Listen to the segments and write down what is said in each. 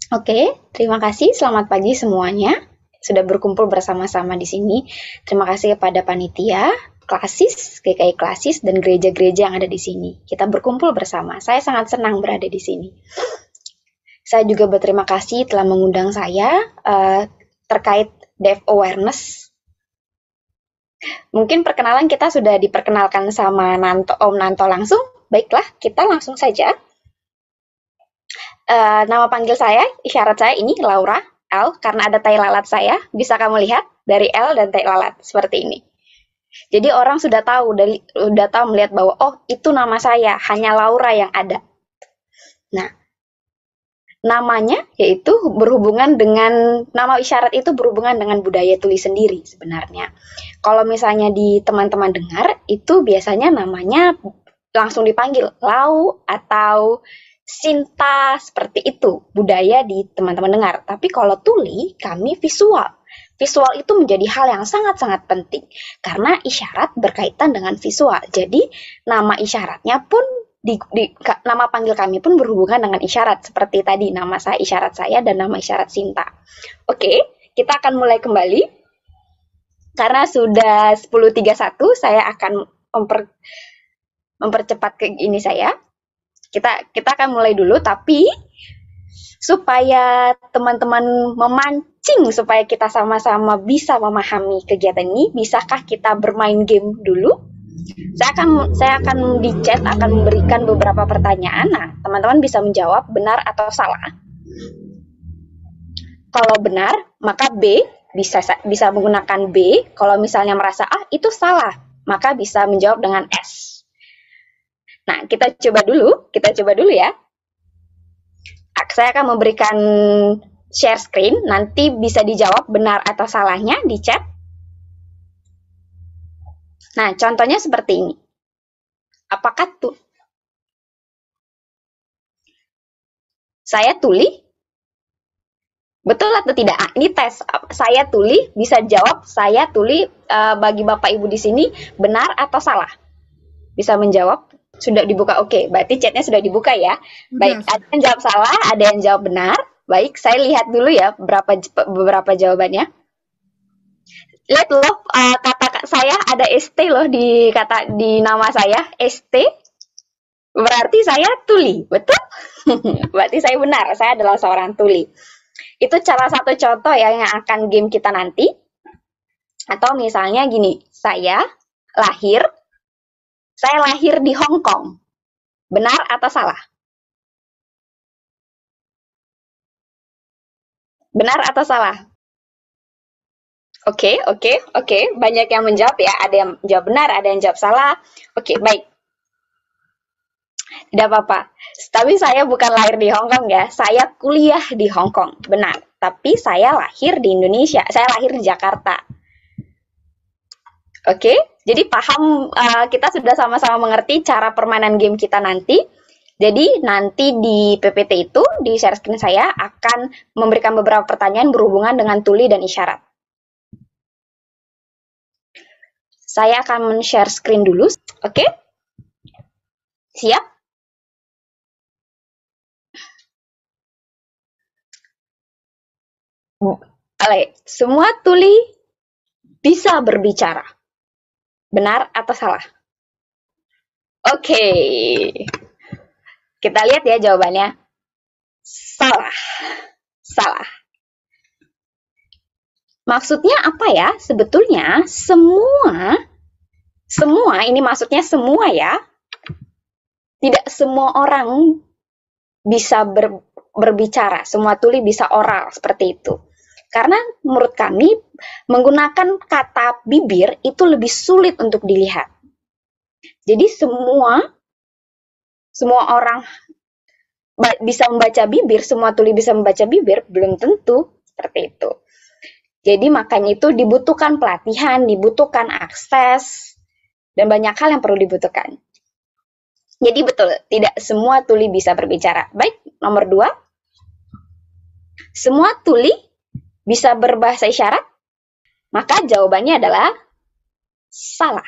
Oke, terima kasih. Selamat pagi semuanya. Sudah berkumpul bersama-sama di sini. Terima kasih kepada panitia, Klasis, GKI Klasis, dan gereja-gereja yang ada di sini. Kita berkumpul bersama. Saya sangat senang berada di sini. Saya juga berterima kasih telah mengundang saya terkait Dev Awareness. Mungkin perkenalan kita sudah diperkenalkan sama Om Nanto langsung. Baiklah, kita langsung saja. Nama panggil saya, isyarat saya ini Laura L, karena ada tai lalat saya. Bisa kamu lihat dari L dan tai lalat seperti ini. Jadi orang sudah tahu melihat bahwa oh itu nama saya, hanya Laura yang ada. Nah, namanya yaitu berhubungan dengan nama isyarat itu berhubungan dengan budaya tuli sendiri sebenarnya. Kalau misalnya di teman-teman dengar itu biasanya namanya langsung dipanggil Lau atau Sinta, seperti itu budaya di teman-teman dengar. Tapi kalau tuli, kami visual. Visual itu menjadi hal yang sangat-sangat penting karena isyarat berkaitan dengan visual. Jadi nama isyaratnya pun nama panggil kami pun berhubungan dengan isyarat seperti tadi nama saya isyarat saya dan nama isyarat Sinta. Oke, kita akan mulai kembali karena sudah 10.31 saya akan mempercepat ke ini saya. Kita akan mulai dulu, tapi supaya teman-teman memancing supaya kita sama-sama bisa memahami kegiatan ini, bisakah kita bermain game dulu? Saya akan di chat akan memberikan beberapa pertanyaan. Nah, teman-teman bisa menjawab benar atau salah. Kalau benar, maka B bisa menggunakan B. Kalau misalnya merasa itu salah, maka bisa menjawab dengan S. Nah, kita coba dulu ya. Saya akan memberikan share screen, nanti bisa dijawab benar atau salahnya di chat. Nah, contohnya seperti ini. Apakah saya tuli? Betul atau tidak? Ini tes. Saya tuli, bisa jawab saya tuli bagi Bapak Ibu di sini benar atau salah? Bisa menjawab? Sudah dibuka, oke. Berarti chatnya sudah dibuka ya. Baik, ada yang jawab salah, ada yang jawab benar. Baik, saya lihat dulu ya beberapa jawabannya. Lihat loh, kata saya ada ST loh di nama saya, ST. Berarti saya tuli, betul? Berarti saya benar, saya adalah seorang tuli. Itu salah satu contoh ya yang akan game kita nanti. Atau misalnya gini, saya lahir di Hong Kong. Benar atau salah? Benar atau salah? Oke. Banyak yang menjawab ya. Ada yang jawab benar, ada yang jawab salah. Oke, baik. Tidak apa-apa. Tapi saya bukan lahir di Hong Kong ya. Saya kuliah di Hong Kong. Benar. Tapi saya lahir di Indonesia. Saya lahir di Jakarta. Oke, jadi paham, kita sudah sama-sama mengerti cara permainan game kita nanti. Jadi nanti di PPT itu, di share screen saya akan memberikan beberapa pertanyaan berhubungan dengan tuli dan isyarat. Saya akan men-share screen dulu, oke? Siap? Semua tuli bisa berbicara. Benar atau salah? Oke. Kita lihat ya jawabannya. Salah. Maksudnya apa ya? Sebetulnya semua ini maksudnya semua ya. Tidak semua orang bisa berbicara, semua tuli bisa oral seperti itu. Karena menurut kami menggunakan kata bibir itu lebih sulit untuk dilihat. Jadi semua orang bisa membaca bibir, semua tuli bisa membaca bibir, belum tentu seperti itu. Jadi makanya itu dibutuhkan pelatihan, dibutuhkan akses, dan banyak hal yang perlu dibutuhkan. Jadi betul, tidak semua tuli bisa berbicara. Baik, nomor 2. Semua tuli bisa berbahasa isyarat? Maka jawabannya adalah salah.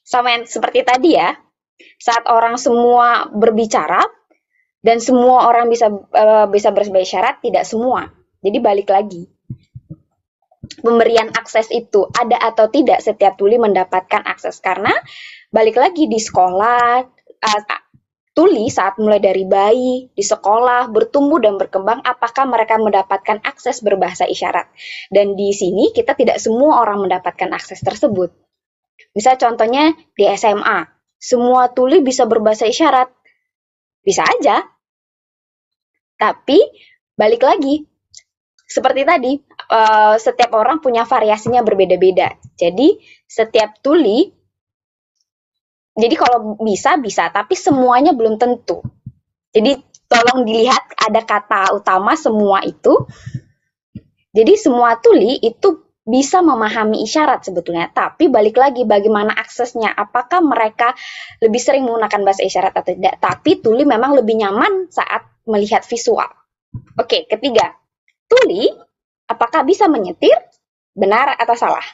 Sama yang seperti tadi ya, saat orang semua berbicara, Dan semua orang bisa berbahasa isyarat, tidak semua. Jadi balik lagi, pemberian akses itu ada atau tidak, setiap tuli mendapatkan akses. Karena balik lagi di sekolah, tuli saat mulai dari bayi, di sekolah, bertumbuh dan berkembang, apakah mereka mendapatkan akses berbahasa isyarat? Dan di sini kita tidak semua orang mendapatkan akses tersebut. Misal contohnya di SMA, semua tuli bisa berbahasa isyarat. Bisa aja. Tapi balik lagi, seperti tadi, setiap orang punya variasinya berbeda-beda. Jadi setiap tuli, jadi kalau bisa, tapi semuanya belum tentu. Jadi tolong dilihat ada kata utama semua itu. Jadi semua tuli itu bisa memahami isyarat sebetulnya, tapi balik lagi bagaimana aksesnya, apakah mereka lebih sering menggunakan bahasa isyarat atau tidak. Tapi tuli memang lebih nyaman saat melihat visual. Oke, ketiga, tuli apakah bisa menyetir? Benar atau salah?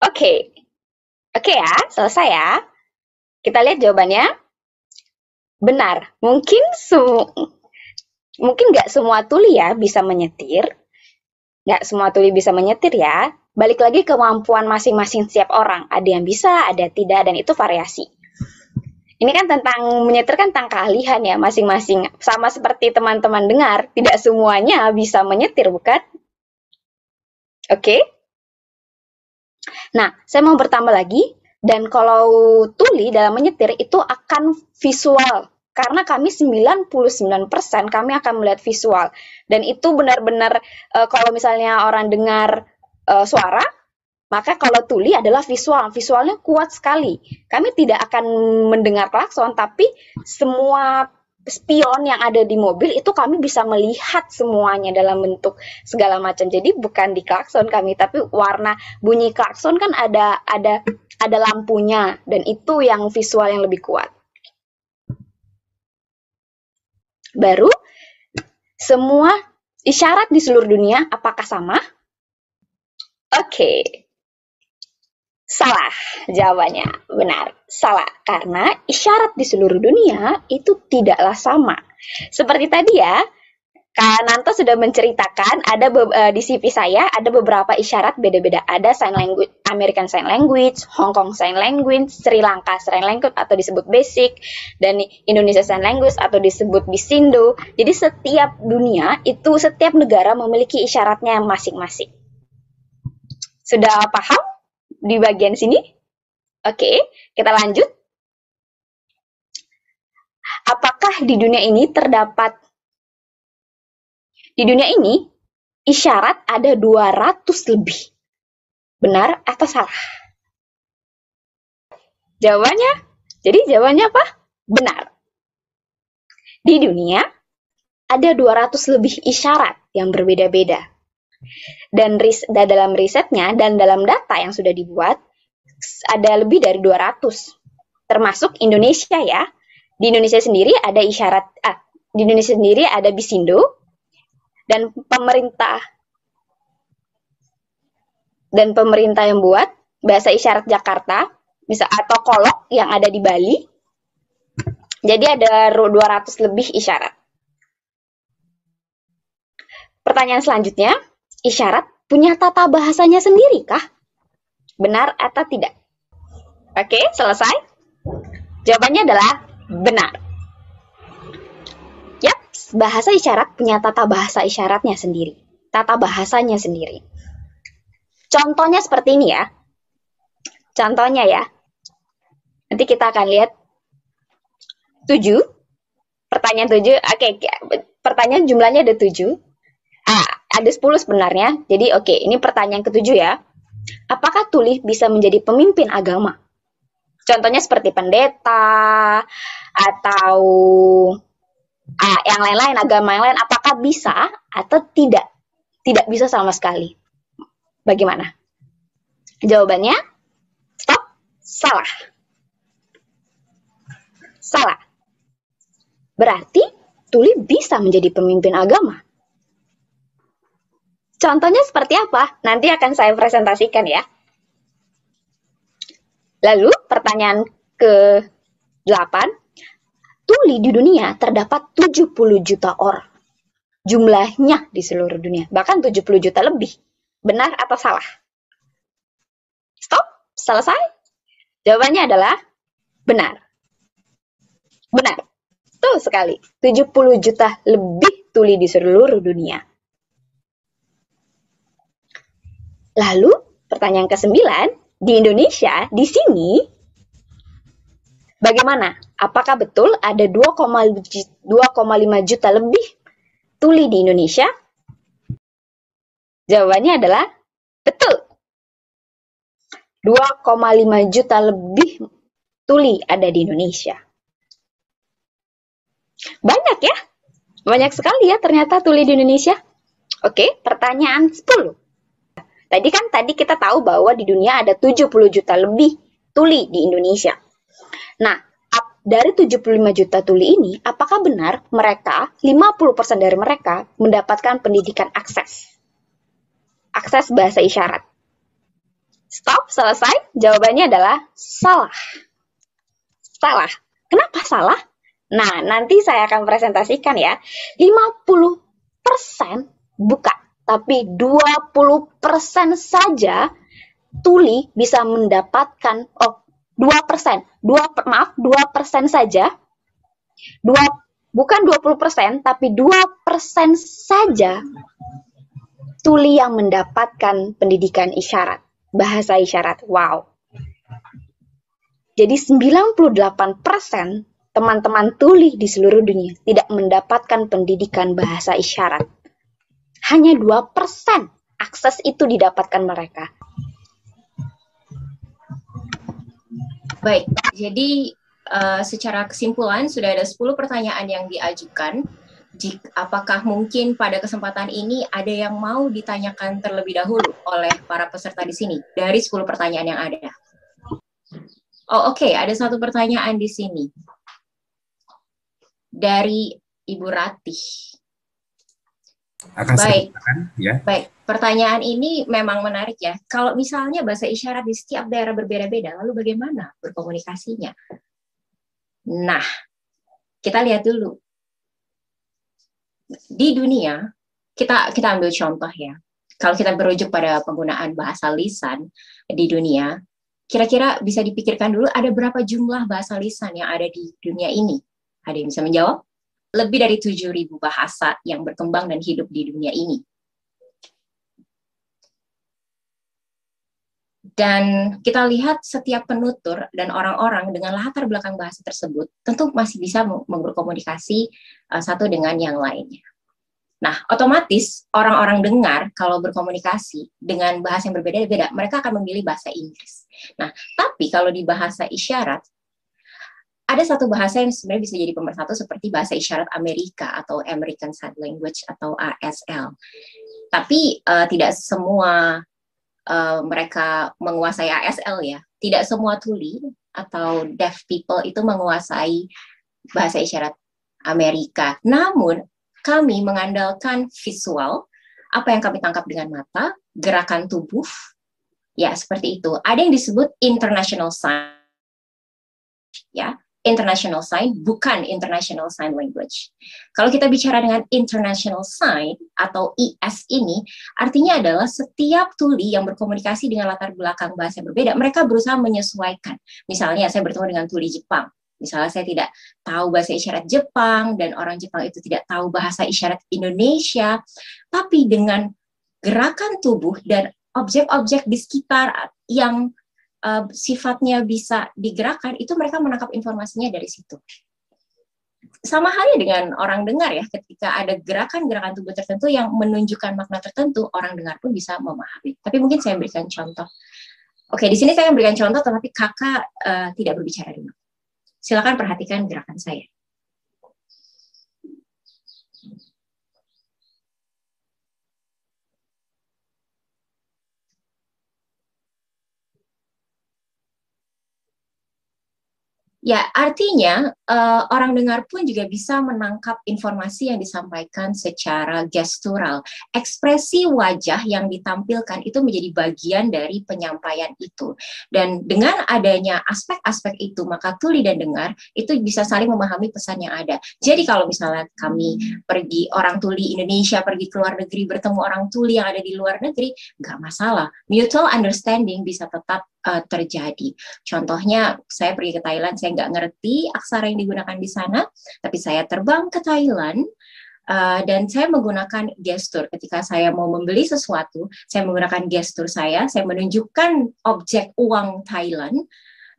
Oke ya, selesai ya. Kita lihat jawabannya. Benar, mungkin nggak semua tuli ya bisa menyetir. Nggak semua tuli bisa menyetir ya. Balik lagi kemampuan masing-masing setiap orang. Ada yang bisa, ada tidak, dan itu variasi. Ini kan tentang menyetir kan tentang keahlian ya masing-masing. Sama seperti teman-teman dengar, tidak semuanya bisa menyetir, bukan? Oke? Nah, saya mau bertambah lagi. Dan kalau tuli dalam menyetir itu akan visual. Karena kami 99% kami akan melihat visual. Dan itu benar-benar kalau misalnya orang dengar suara, maka kalau tuli adalah visual. Visualnya kuat sekali. Kami tidak akan mendengar klakson, tapi semua spion yang ada di mobil itu kami bisa melihat semuanya dalam bentuk segala macam. Jadi bukan di klakson kami, tapi warna bunyi klakson kan ada lampunya, dan itu yang visual yang lebih kuat. Baru, semua isyarat di seluruh dunia apakah sama? Oke. Salah jawabannya. Benar, salah. Karena isyarat di seluruh dunia itu tidaklah sama. Seperti tadi ya, Kak Nanto sudah menceritakan ada di CV saya ada beberapa isyarat beda-beda. Ada sign language, American Sign Language, Hong Kong Sign Language, Sri Lanka Sign Language atau disebut Basic, dan Indonesia Sign Language atau disebut Bisindo. Jadi setiap dunia itu, setiap negara memiliki isyaratnya masing-masing. Sudah paham di bagian sini? Oke, kita lanjut. Apakah di dunia ini isyarat ada 200 lebih. Benar atau salah? Jawabannya apa? Benar. Di dunia ada 200 lebih isyarat yang berbeda-beda. Dan dalam risetnya dan dalam data yang sudah dibuat, ada lebih dari 200. Termasuk Indonesia ya. Di Indonesia sendiri ada Bisindo, dan pemerintah yang buat bahasa isyarat Jakarta atau Kolok yang ada di Bali. Jadi ada 200 lebih isyarat. Pertanyaan selanjutnya, isyarat punya tata bahasanya sendiri kah? Benar atau tidak? Oke, selesai. Jawabannya adalah benar. Bahasa isyarat punya tata bahasa isyaratnya sendiri. Tata bahasanya sendiri. Contohnya seperti ini ya. Contohnya ya. Nanti kita akan lihat 7. Pertanyaan 7. Oke, pertanyaan jumlahnya ada 7. Ada 10 sebenarnya. Jadi ini pertanyaan ke-7 ya. Apakah tuli bisa menjadi pemimpin agama? Contohnya seperti pendeta atau yang lain-lain, agama yang lain, apakah bisa atau tidak? Tidak bisa sama sekali. Bagaimana? Jawabannya, stop, salah. Salah. Berarti tuli bisa menjadi pemimpin agama. Contohnya seperti apa? Nanti akan saya presentasikan ya. Lalu pertanyaan ke-8. tuli di dunia terdapat 70 juta orang. Jumlahnya di seluruh dunia, bahkan 70 juta lebih. Benar atau salah? Stop, selesai. Jawabannya adalah benar. Benar. Betul sekali. 70 juta lebih tuli di seluruh dunia. Lalu, pertanyaan ke-9, di Indonesia, di sini, bagaimana? Apakah betul ada 2,5 juta lebih tuli di Indonesia? Jawabannya adalah betul. 2,5 juta lebih tuli ada di Indonesia. Banyak ya? Banyak sekali ya ternyata tuli di Indonesia. Oke, pertanyaan 10. Tadi kita tahu bahwa di dunia ada 70 juta lebih tuli di Indonesia. Nah, dari 75 juta tuli ini, apakah benar mereka, 50% dari mereka, mendapatkan pendidikan akses? Akses bahasa isyarat. Stop, selesai. Jawabannya adalah salah. Salah. Kenapa salah? Nah, nanti saya akan presentasikan ya. 50% bukan, tapi 20% saja tuli bisa mendapatkan 2%. 2% saja. Bukan 20%, tapi 2% saja tuli yang mendapatkan pendidikan isyarat, bahasa isyarat. Wow. Jadi 98% teman-teman tuli di seluruh dunia tidak mendapatkan pendidikan bahasa isyarat. Hanya 2% akses itu didapatkan mereka. Baik, jadi secara kesimpulan sudah ada 10 pertanyaan yang diajukan. Apakah mungkin pada kesempatan ini ada yang mau ditanyakan terlebih dahulu oleh para peserta di sini dari 10 pertanyaan yang ada? Oh, oke, ada satu pertanyaan di sini dari Ibu Ratih. Baik, ya. Baik. Pertanyaan ini memang menarik ya. Kalau misalnya bahasa isyarat di setiap daerah berbeda-beda, lalu bagaimana berkomunikasinya? Nah, kita lihat dulu. Di dunia, kita ambil contoh ya. Kalau kita berujuk pada penggunaan bahasa lisan di dunia, kira-kira bisa dipikirkan dulu ada berapa jumlah bahasa lisan yang ada di dunia ini? Ada yang bisa menjawab? Lebih dari 7.000 bahasa yang berkembang dan hidup di dunia ini. Dan kita lihat setiap penutur dan orang-orang dengan latar belakang bahasa tersebut tentu masih bisa berkomunikasi satu dengan yang lainnya. Nah, otomatis orang-orang dengar kalau berkomunikasi dengan bahasa yang berbeda-beda, mereka akan memilih bahasa Inggris. Nah, tapi kalau di bahasa isyarat, ada satu bahasa yang sebenarnya bisa jadi pemersatu seperti bahasa isyarat Amerika atau American Sign Language atau ASL. Tapi tidak semua mereka menguasai ASL ya. Tidak semua tuli atau deaf people itu menguasai bahasa isyarat Amerika. Namun kami mengandalkan visual, apa yang kami tangkap dengan mata, gerakan tubuh, ya seperti itu. Ada yang disebut international sign, ya. International sign bukan international sign language. Kalau kita bicara dengan international sign atau IS ini, artinya adalah setiap tuli yang berkomunikasi dengan latar belakang bahasa yang berbeda, mereka berusaha menyesuaikan. Misalnya saya bertemu dengan tuli Jepang, misalnya saya tidak tahu bahasa isyarat Jepang dan orang Jepang itu tidak tahu bahasa isyarat Indonesia, tapi dengan gerakan tubuh dan objek-objek di sekitar yang sifatnya bisa digerakkan, itu mereka menangkap informasinya dari situ. Sama halnya dengan orang dengar ya, ketika ada gerakan-gerakan tubuh tertentu yang menunjukkan makna tertentu, orang dengar pun bisa memahami. Tapi mungkin saya berikan contoh. Oke, di sini saya berikan contoh, tetapi kakak tidak berbicara dulu. Silakan perhatikan gerakan saya. Ya, artinya orang dengar pun juga bisa menangkap informasi yang disampaikan secara gestural. Ekspresi wajah yang ditampilkan itu menjadi bagian dari penyampaian itu. Dan dengan adanya aspek-aspek itu, maka tuli dan dengar itu bisa saling memahami pesan yang ada. Jadi kalau misalnya kami pergi, orang tuli Indonesia pergi ke luar negeri, bertemu orang tuli yang ada di luar negeri, nggak masalah. Mutual understanding bisa tetap terjadi. Contohnya, saya pergi ke Thailand, saya nggak ngerti aksara yang digunakan di sana, tapi saya terbang ke Thailand, dan saya menggunakan gestur. Ketika saya mau membeli sesuatu, saya menggunakan gestur saya menunjukkan objek uang Thailand,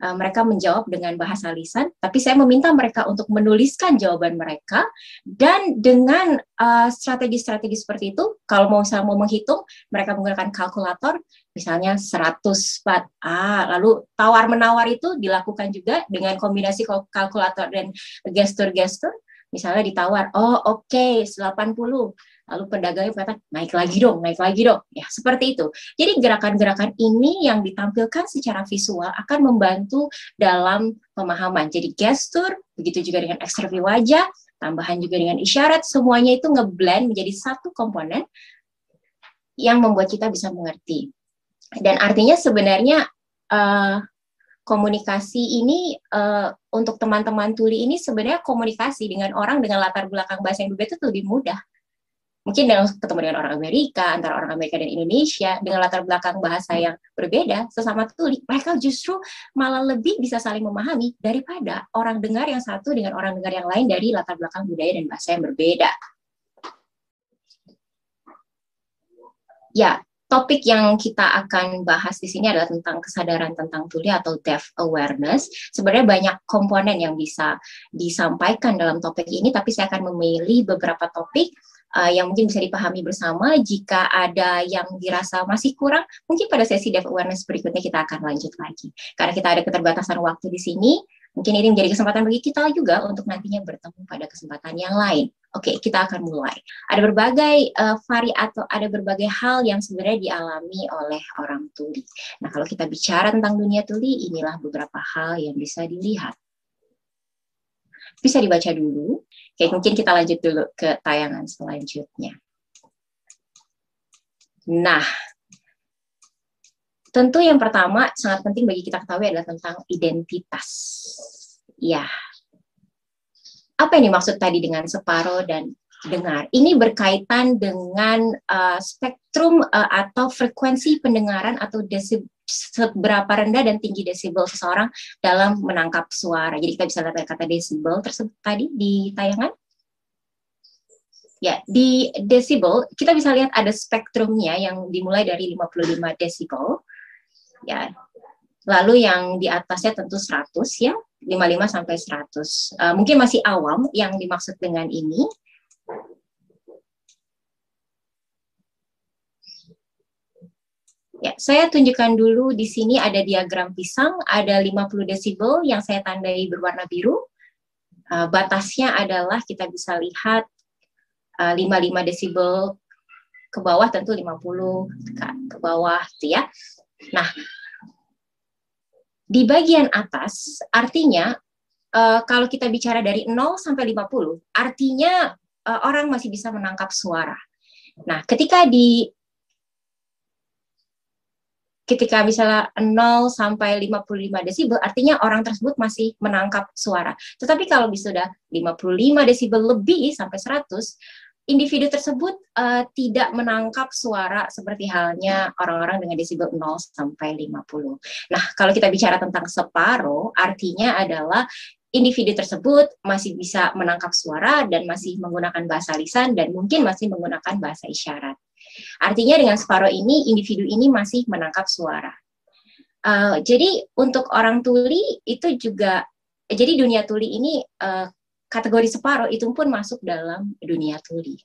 mereka menjawab dengan bahasa lisan, tapi saya meminta mereka untuk menuliskan jawaban mereka, dan dengan strategi-strategi seperti itu, kalau mau menghitung, mereka menggunakan kalkulator, misalnya 100 baht. Lalu tawar-menawar itu dilakukan juga dengan kombinasi kalkulator dan gestur-gestur, misalnya ditawar, oh oke, 80. Lalu pedagangnya berkata, naik lagi dong. Ya, seperti itu. Jadi gerakan-gerakan ini yang ditampilkan secara visual akan membantu dalam pemahaman. Jadi gestur, begitu juga dengan ekspresi wajah, tambahan juga dengan isyarat, semuanya itu ngeblend menjadi satu komponen yang membuat kita bisa mengerti. Dan artinya sebenarnya komunikasi ini untuk teman-teman tuli ini sebenarnya komunikasi dengan orang dengan latar belakang bahasa yang berbeda itu lebih mudah. Mungkin dengan ketemu dengan orang Amerika, antara orang Amerika dan Indonesia, dengan latar belakang bahasa yang berbeda, sesama tuli, mereka justru malah lebih bisa saling memahami daripada orang dengar yang satu dengan orang dengar yang lain dari latar belakang budaya dan bahasa yang berbeda. Ya, topik yang kita akan bahas di sini adalah tentang kesadaran tentang tuli atau deaf awareness. Sebenarnya banyak komponen yang bisa disampaikan dalam topik ini, tapi saya akan memilih beberapa topik yang mungkin bisa dipahami bersama. Jika ada yang dirasa masih kurang, mungkin pada sesi deaf awareness berikutnya kita akan lanjut lagi. Karena kita ada keterbatasan waktu di sini, mungkin ini menjadi kesempatan bagi kita juga untuk nantinya bertemu pada kesempatan yang lain. Oke, kita akan mulai. Ada berbagai ada berbagai hal yang sebenarnya dialami oleh orang tuli. Nah, kalau kita bicara tentang dunia tuli, inilah beberapa hal yang bisa dilihat. Bisa dibaca dulu. Oke, mungkin kita lanjut dulu ke tayangan selanjutnya. Nah, tentu yang pertama sangat penting bagi kita ketahui adalah tentang identitas. Ya, apa yang dimaksud tadi dengan separuh dan dengar? Ini berkaitan dengan spektrum atau frekuensi pendengaran atau seberapa rendah dan tinggi desibel seseorang dalam menangkap suara. Jadi kita bisa lihat kata desibel tersebut tadi di tayangan. Ya, di desibel kita bisa lihat ada spektrumnya yang dimulai dari 55 desibel. Ya. Lalu yang di atasnya tentu 100 ya, 55 sampai 100. Mungkin masih awam yang dimaksud dengan ini. Ya, saya tunjukkan dulu di sini ada diagram pisang, ada 50 desibel yang saya tandai berwarna biru. Batasnya adalah kita bisa lihat 55 desibel ke bawah, tentu 50 ke bawah gitu ya. Nah, di bagian atas artinya kalau kita bicara dari 0 sampai 50, artinya orang masih bisa menangkap suara. Nah, ketika misalnya 0 sampai 55 desibel, artinya orang tersebut masih menangkap suara. Tetapi kalau sudah 55 desibel lebih sampai 100, individu tersebut tidak menangkap suara seperti halnya orang-orang dengan desibel 0 sampai 50. Nah, kalau kita bicara tentang separuh, artinya adalah individu tersebut masih bisa menangkap suara dan masih menggunakan bahasa lisan dan mungkin masih menggunakan bahasa isyarat. Artinya dengan separuh ini, individu ini masih menangkap suara. Jadi untuk orang tuli itu juga, jadi dunia tuli ini kategori separuh itu pun masuk dalam dunia tuli.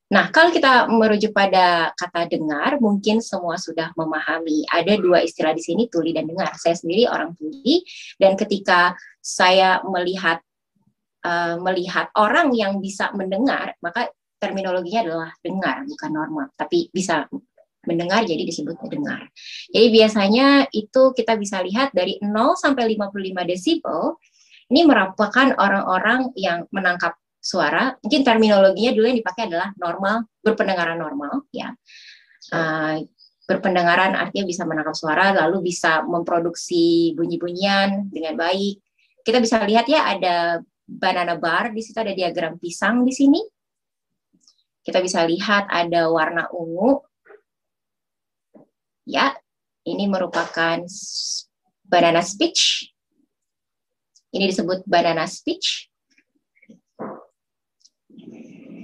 Nah, kalau kita merujuk pada kata dengar, mungkin semua sudah memahami. Ada dua istilah di sini, tuli dan dengar. Saya sendiri orang tuli, dan ketika saya melihat orang yang bisa mendengar, maka terminologinya adalah dengar, bukan normal, tapi bisa mendengar jadi disebut dengar. Jadi biasanya itu kita bisa lihat dari 0 sampai 55 desibel, ini merupakan orang-orang yang menangkap suara. Mungkin terminologinya dulu yang dipakai adalah normal, berpendengaran normal, ya. Berpendengaran artinya bisa menangkap suara, lalu bisa memproduksi bunyi-bunyian dengan baik. Kita bisa lihat ya, ada banana bar, di situ ada diagram pisang di sini. Kita bisa lihat ada warna ungu. Ya, ini merupakan banana speech. Ini disebut banana speech.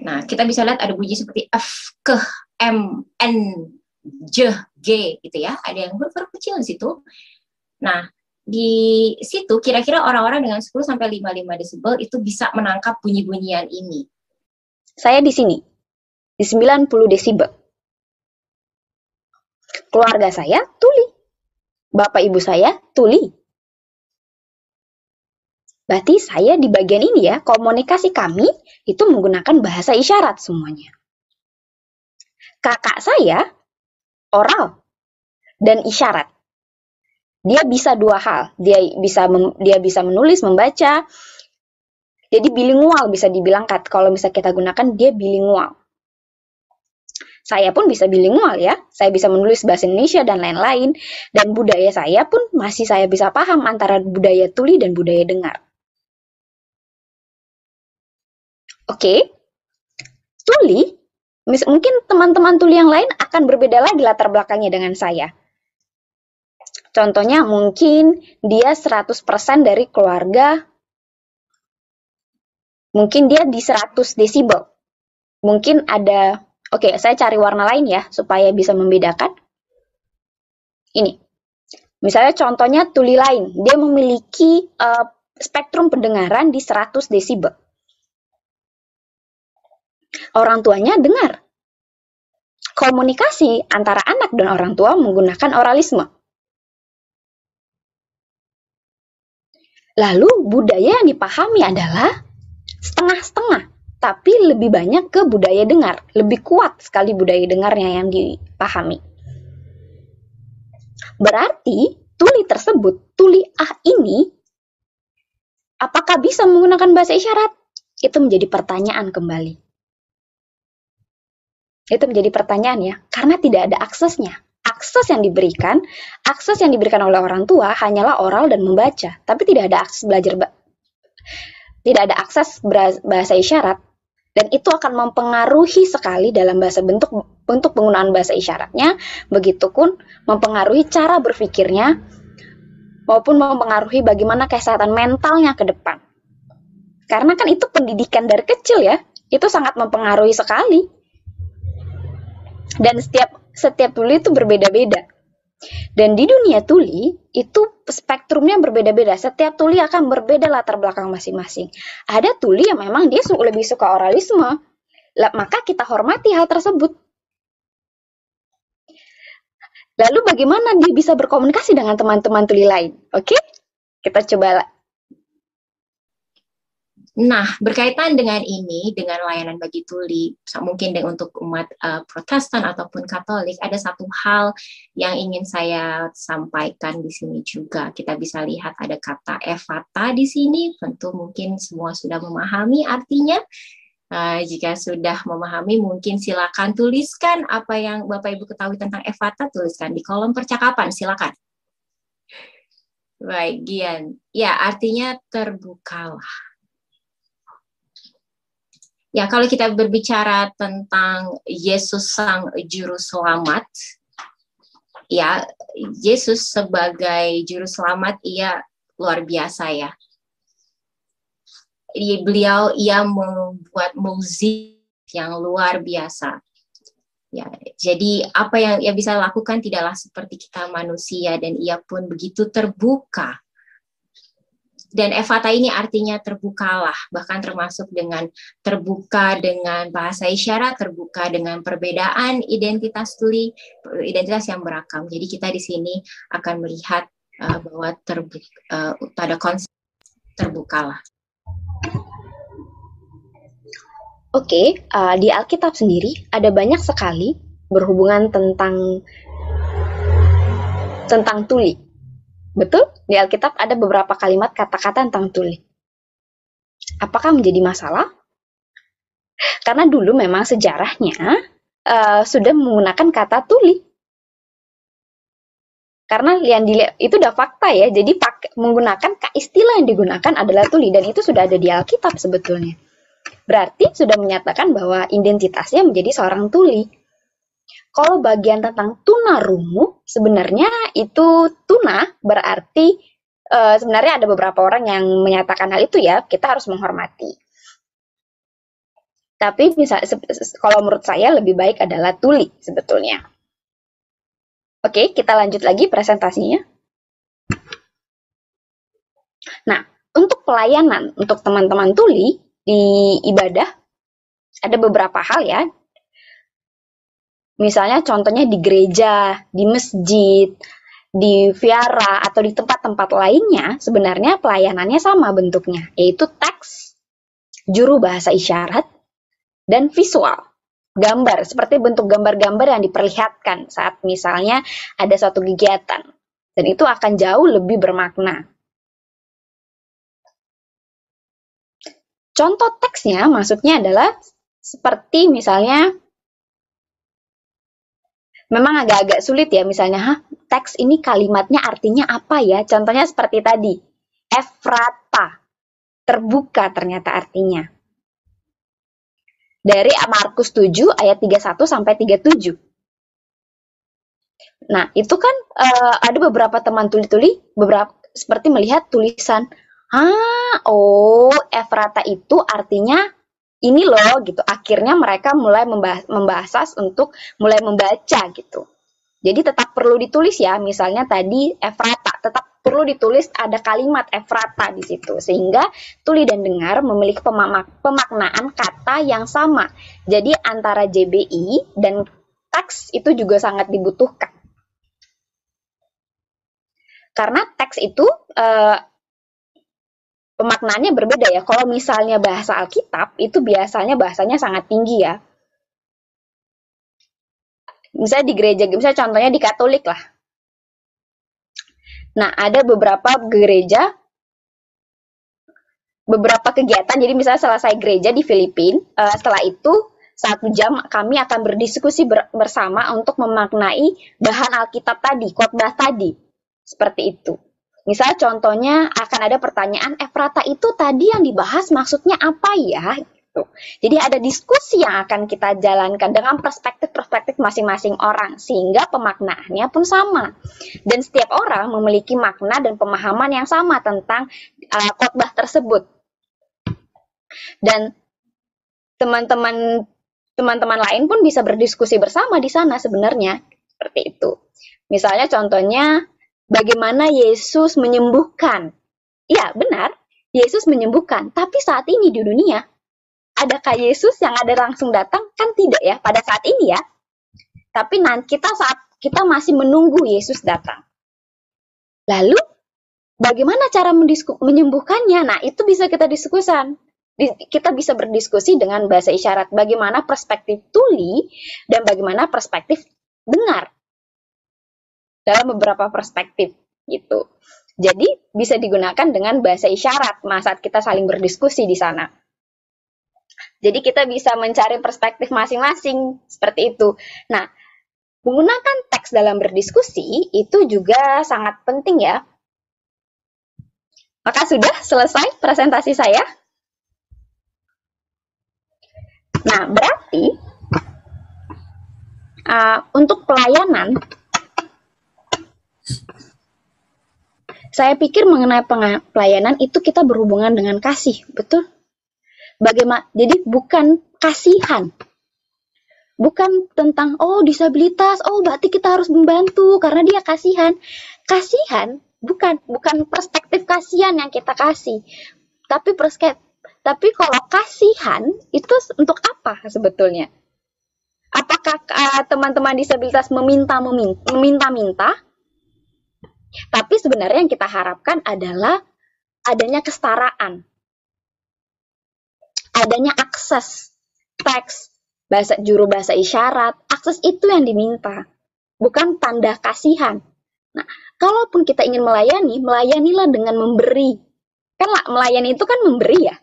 Nah, kita bisa lihat ada bunyi seperti F, K, M, N, J, G, gitu ya. Ada yang huruf kecil di situ. Nah, di situ kira-kira orang-orang dengan 10 sampai 55 desibel itu bisa menangkap bunyi-bunyian ini. Saya di sini, di 90 desibel. Keluarga saya tuli. Bapak ibu saya tuli. Berarti saya di bagian ini ya, komunikasi kami itu menggunakan bahasa isyarat semuanya. Kakak saya oral dan isyarat. Dia bisa dua hal. Dia bisa menulis, membaca. Jadi bilingual bisa dibilang, kalau misalnya kita gunakan dia bilingual. Saya pun bisa bilingual ya, saya bisa menulis bahasa Indonesia dan lain-lain, dan budaya saya pun masih saya bisa paham antara budaya tuli dan budaya dengar. Oke, tuli, mungkin teman-teman tuli yang lain akan berbeda lagi latar belakangnya dengan saya. Contohnya mungkin dia 100% dari keluarga, mungkin dia di 100 desibel. Mungkin ada. Oke, saya cari warna lain ya, supaya bisa membedakan. Ini. Misalnya contohnya tuli lain, dia memiliki spektrum pendengaran di 100 desibel. Orang tuanya dengar. Komunikasi antara anak dan orang tua menggunakan oralisme. Lalu budaya yang dipahami adalah setengah-setengah. Tapi lebih banyak ke budaya dengar, lebih kuat sekali budaya dengarnya yang dipahami. Berarti tuli tersebut, tuli A ini, apakah bisa menggunakan bahasa isyarat? Itu menjadi pertanyaan kembali. Itu menjadi pertanyaan ya, karena tidak ada aksesnya. Akses yang diberikan oleh orang tua hanyalah oral dan membaca, tapi tidak ada akses tidak ada akses bahasa isyarat. Dan itu akan mempengaruhi sekali dalam bentuk penggunaan bahasa isyaratnya, begitupun mempengaruhi cara berpikirnya, maupun mempengaruhi bagaimana kesehatan mentalnya ke depan. Karena kan itu pendidikan dari kecil ya, itu sangat mempengaruhi sekali. Dan setiap tuli itu berbeda-beda. Dan di dunia tuli, itu spektrumnya berbeda-beda. Setiap tuli akan berbeda latar belakang masing-masing. Ada tuli yang memang dia lebih suka oralisme, maka kita hormati hal tersebut. Lalu bagaimana dia bisa berkomunikasi dengan teman-teman tuli lain? Oke? Kita coba. Nah, berkaitan dengan ini, dengan layanan bagi tuli, mungkin untuk umat Protestan ataupun Katolik, ada satu hal yang ingin saya sampaikan di sini juga. Kita bisa lihat ada kata ephata di sini, tentu mungkin semua sudah memahami artinya. Jika sudah memahami, mungkin silakan tuliskan apa yang Bapak Ibu ketahui tentang ephata, tuliskan di kolom percakapan, silakan. Baik, Gian. Ya, artinya terbukalah. Ya, kalau kita berbicara tentang Yesus Sang Juru Selamat, ya, Yesus sebagai Juru Selamat, ia luar biasa ya. Ia membuat mukjizat yang luar biasa. Ya, jadi apa yang ia bisa lakukan tidaklah seperti kita manusia, dan ia pun begitu terbuka. Dan ephata ini artinya terbukalah, bahkan termasuk dengan terbuka dengan bahasa isyarat, terbuka dengan perbedaan identitas tuli, identitas yang beragam. Jadi kita di sini akan melihat bahwa pada konsep terbukalah. Oke, di Alkitab sendiri ada banyak sekali berhubungan tentang tuli. Betul? Di Alkitab ada beberapa kalimat kata-kata tentang tuli. Apakah menjadi masalah? Karena dulu memang sejarahnya sudah menggunakan kata tuli. Karena yang dilihat itu udah fakta ya, jadi menggunakan istilah yang digunakan adalah tuli, dan itu sudah ada di Alkitab sebetulnya. Berarti sudah menyatakan bahwa identitasnya menjadi seorang tuli. Kalau bagian tentang tunarungu, sebenarnya itu tuna berarti sebenarnya ada beberapa orang yang menyatakan hal itu ya, kita harus menghormati. Tapi kalau menurut saya lebih baik adalah tuli sebetulnya. Oke, kita lanjut lagi presentasinya. Nah, untuk pelayanan untuk teman-teman tuli di ibadah, ada beberapa hal ya. Misalnya contohnya di gereja, di masjid, di vihara, atau di tempat-tempat lainnya, sebenarnya pelayanannya sama bentuknya, yaitu teks, juru bahasa isyarat, dan visual. Gambar, seperti bentuk gambar-gambar yang diperlihatkan saat misalnya ada suatu kegiatan. Dan itu akan jauh lebih bermakna. Contoh teksnya maksudnya adalah seperti misalnya, memang agak-agak sulit ya, misalnya, teks ini kalimatnya artinya apa ya? Contohnya seperti tadi, Efrata, terbuka ternyata artinya. Dari Markus 7 ayat 31 sampai 37. Nah, itu kan ada beberapa teman tuli-tuli seperti melihat tulisan, Efrata itu artinya ini loh gitu. Akhirnya mereka mulai membahas untuk mulai membaca gitu. Jadi tetap perlu ditulis ya, misalnya tadi Efrata, tetap perlu ditulis ada kalimat Efrata di situ, sehingga tuli dan dengar memiliki pemaknaan kata yang sama. Jadi antara JBI dan teks itu juga sangat dibutuhkan. Karena teks itu pemaknaannya berbeda ya. Kalau misalnya bahasa Alkitab, itu biasanya bahasanya sangat tinggi ya. Misalnya di gereja, misalnya contohnya di Katolik lah. Nah, ada beberapa gereja, beberapa kegiatan, jadi misalnya selesai gereja di Filipina, setelah itu 1 jam kami akan berdiskusi bersama untuk memaknai bahan Alkitab tadi, khotbah tadi, seperti itu. Misal contohnya akan ada pertanyaan, Efrata itu tadi yang dibahas maksudnya apa ya? Gitu. Jadi ada diskusi yang akan kita jalankan dengan perspektif-perspektif masing-masing orang, sehingga pemaknaannya pun sama. Dan setiap orang memiliki makna dan pemahaman yang sama tentang khotbah tersebut. Dan teman-teman lain pun bisa berdiskusi bersama di sana sebenarnya, seperti itu. Misalnya contohnya, bagaimana Yesus menyembuhkan. Ya, benar, Yesus menyembuhkan. Tapi saat ini di dunia, adakah Yesus yang ada langsung datang? Kan tidak ya, pada saat ini ya. Tapi nanti kita masih menunggu Yesus datang. Lalu, bagaimana cara menyembuhkannya? Nah, itu bisa kita diskusikan. Kita bisa berdiskusi dengan bahasa isyarat. Bagaimana perspektif tuli dan bagaimana perspektif dengar. Dalam beberapa perspektif gitu. Jadi bisa digunakan dengan bahasa isyarat saat kita saling berdiskusi di sana. Jadi kita bisa mencari perspektif masing-masing seperti itu. Nah, menggunakan teks dalam berdiskusi itu juga sangat penting ya. Maka sudah selesai presentasi saya. Nah, berarti untuk pelayanan, saya pikir mengenai pelayanan itu kita berhubungan dengan kasih, betul? Jadi bukan kasihan, bukan tentang disabilitas, berarti kita harus membantu karena dia kasihan. Kasihan bukan perspektif kasihan yang kita kasih, tapi kalau kasihan itu untuk apa sebetulnya? Apakah teman-teman disabilitas meminta-minta? Tapi sebenarnya yang kita harapkan adalah adanya kesetaraan, adanya akses teks, juru bahasa isyarat, akses itu yang diminta, bukan tanda kasihan. Nah, kalaupun kita ingin melayani, melayanilah dengan memberi. Kan melayani itu kan memberi ya.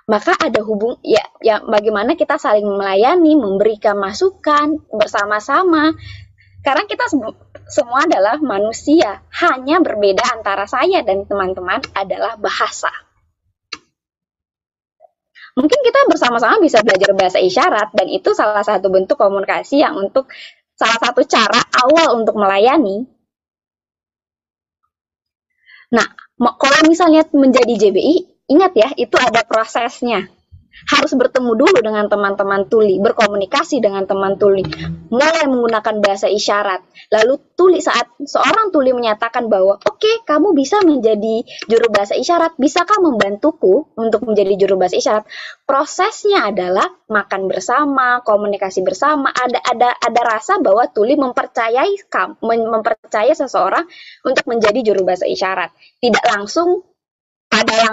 Maka ada ya bagaimana kita saling melayani, memberikan masukan bersama-sama. Karena kita semua adalah manusia, hanya berbeda antara saya dan teman-teman adalah bahasa. Mungkin kita bersama-sama bisa belajar bahasa isyarat, dan itu salah satu bentuk komunikasi yang untuk salah satu cara awal untuk melayani. Nah, kalau misalnya menjadi JBI, ingat ya, itu ada prosesnya. Harus bertemu dulu dengan teman-teman tuli, berkomunikasi dengan teman tuli, mulai menggunakan bahasa isyarat. Lalu saat seorang tuli menyatakan bahwa oke, kamu bisa menjadi juru bahasa isyarat, bisakah membantuku untuk menjadi juru bahasa isyarat? Prosesnya adalah makan bersama, komunikasi bersama, ada rasa bahwa tuli mempercayai seseorang untuk menjadi juru bahasa isyarat. Tidak langsung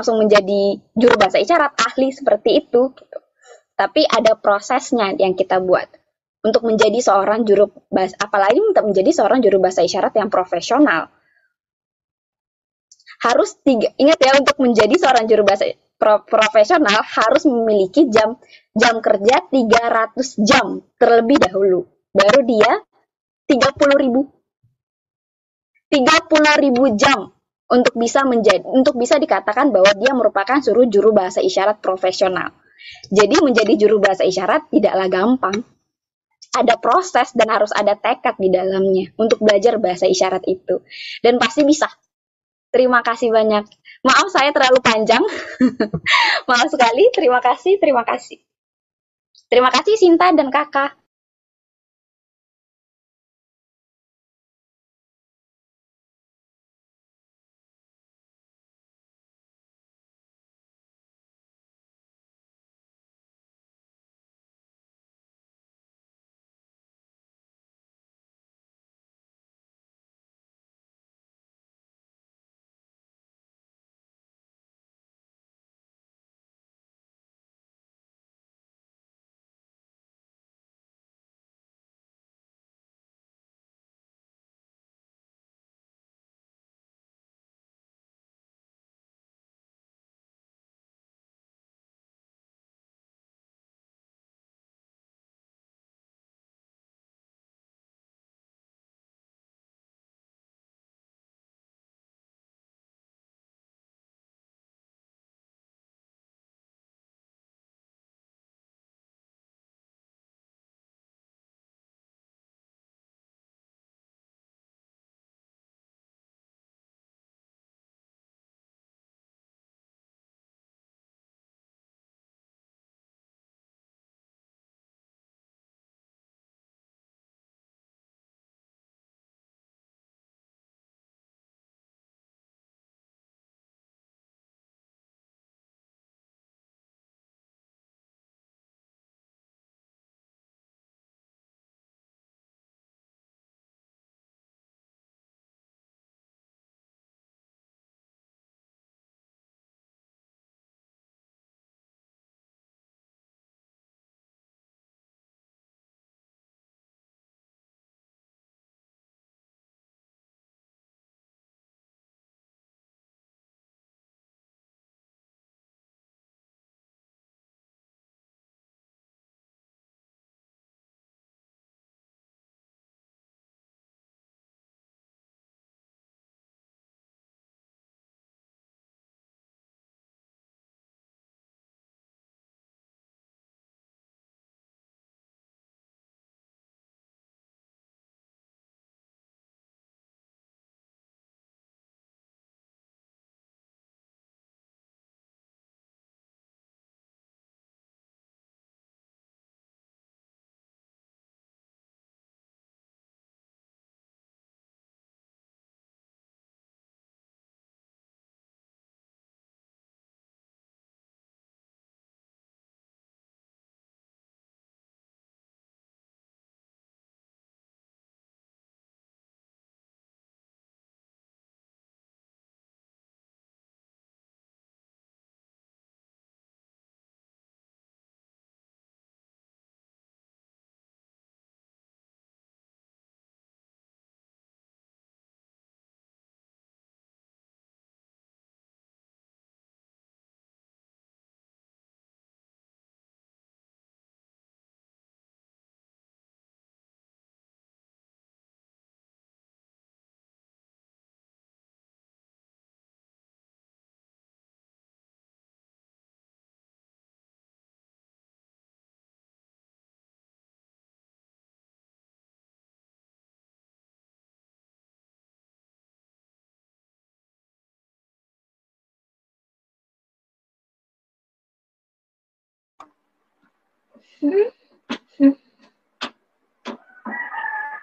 menjadi juru bahasa isyarat ahli seperti itu gitu. Tapi ada prosesnya yang kita buat untuk menjadi seorang juru bahasa, apalagi untuk menjadi seorang juru bahasa isyarat yang profesional. Ingat ya, untuk menjadi seorang juru bahasa profesional harus memiliki jam kerja 300 jam terlebih dahulu. Baru dia 30.000 jam untuk bisa dikatakan bahwa dia merupakan juru bahasa isyarat profesional. Jadi menjadi juru bahasa isyarat tidaklah gampang. Ada proses dan harus ada tekad di dalamnya untuk belajar bahasa isyarat itu. Dan pasti bisa. Terima kasih banyak. Maaf saya terlalu panjang. Maaf sekali. Terima kasih. Terima kasih Sinta dan Kakak.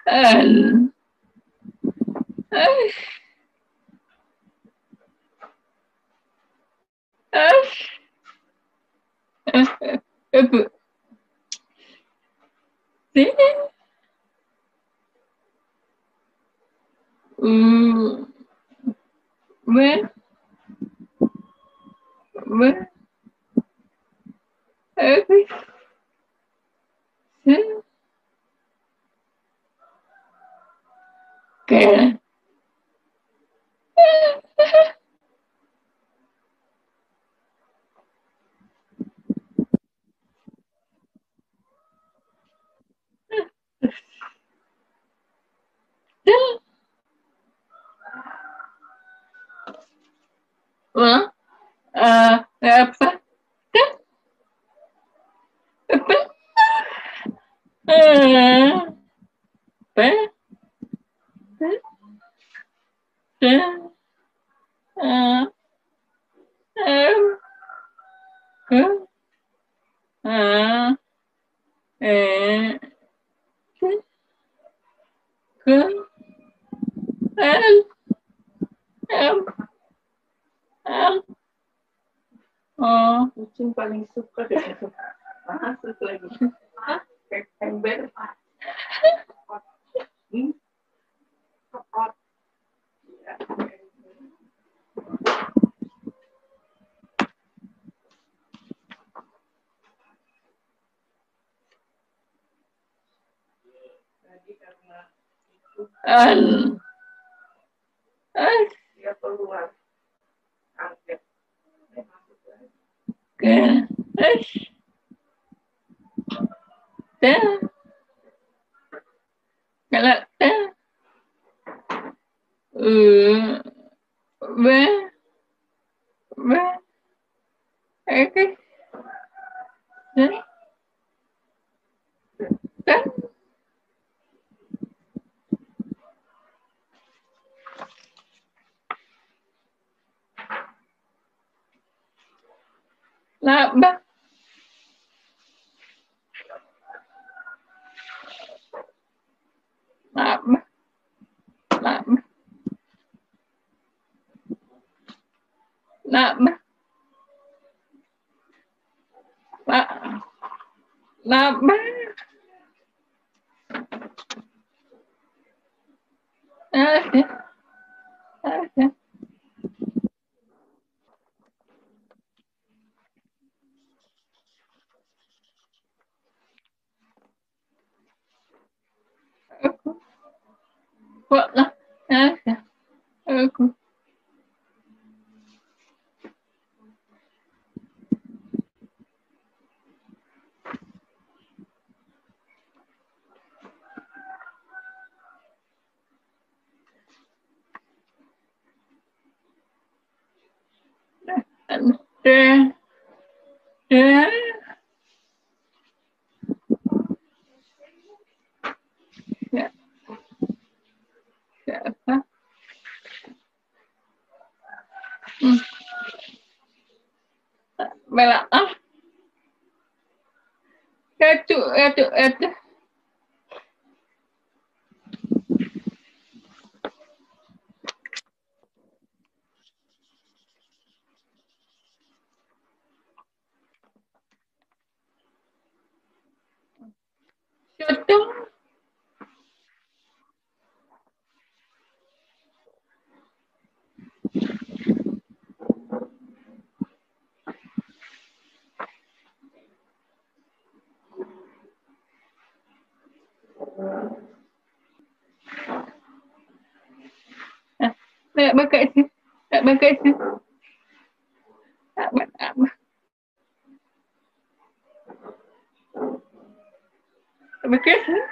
Al. Apa? Where? Where? Okay. Apa? Apa? Kucing paling suka dengan masuk lagi. Kayak ember. Dia keluar. Angkat. Ke. Kalau Laba. Laba. Laba. Laba. Laba. What the? Aku. Siapa? Bela ah. Itu. Itu. Tak bakat sih. Tak bakat sih. Tak bakat. Tak bakat sih.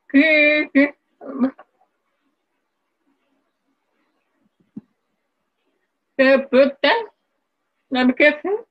Ke. Kebetulan. Tak bakat sih.